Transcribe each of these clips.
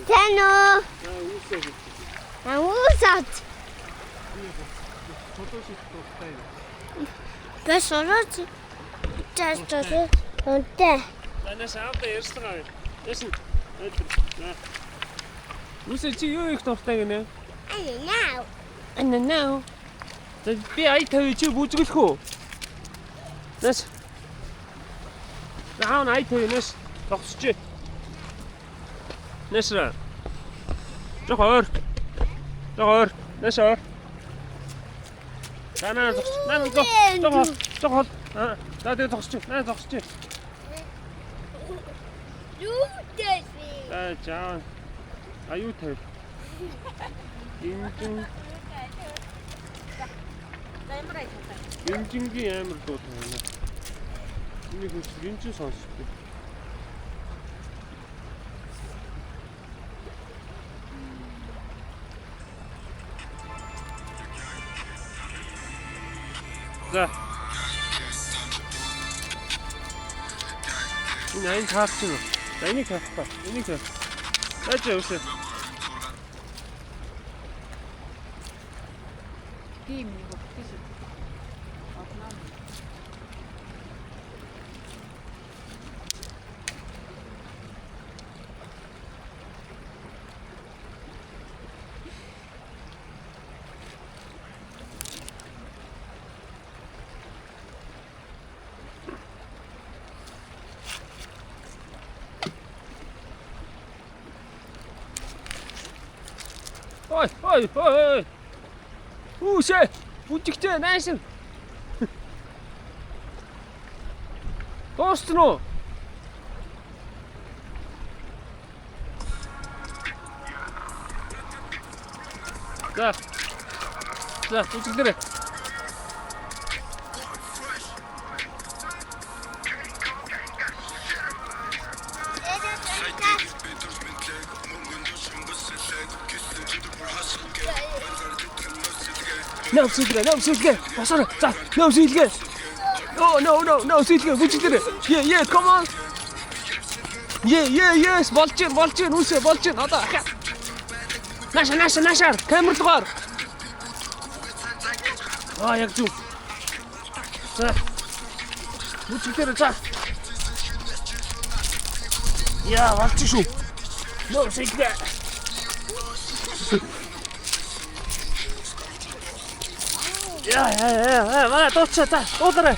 Тано. Усат. Бэсорот. Тэстэ. Онтэй. Танаас аавда ярьсан. Яасан? Үсэ чи юу их дуртай гинэ? Анаа. Би ай тавь чи бүжгэлэх үү? Нэс. Наан ай тавь нэс тогсч. Нэсрэ. Жохоор. Нэсэр. Танаа тогсч. Наа жохоор. За тэгээ тогсч. Наа тогсч. Юу дэс. За. Аюу тавь. Инжингийн амар дуу тавина. Энийг хүч инжин сонсдог. За. Энэ таарч байна. Энийг тавихгүй. Энийг тавь. Яаж явах вэ? Тийм нэг өгсөн. Одноо. Ой. Үсэ. Бүжигтэй найсан. Дуусна уу? За, бүжигдэрэ. No, сэлгээ. Босоо. За, no сэлгээ. No сэлгээ. Бүжигдэрэ. Yeah, come on. Yes, болж үсэ болж. Одоо ахаа. Наашаар. Камер дугаар. Яг зүг. За. Бүжигдэрэ за. Яа, болж шүү. No сэлгээ. Яа, манай дуучаа та. Уудараа.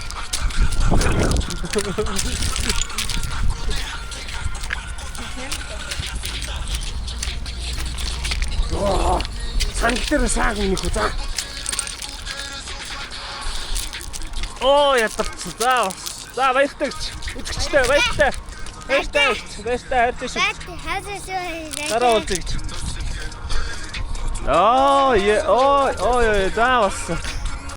Сангтэр сааг минийх үү за. Ятарч. За баяртагч. Үзэгчтэй баяртай. Баяртай хайртай шүү. Дараа уулзъя гэж. За бас.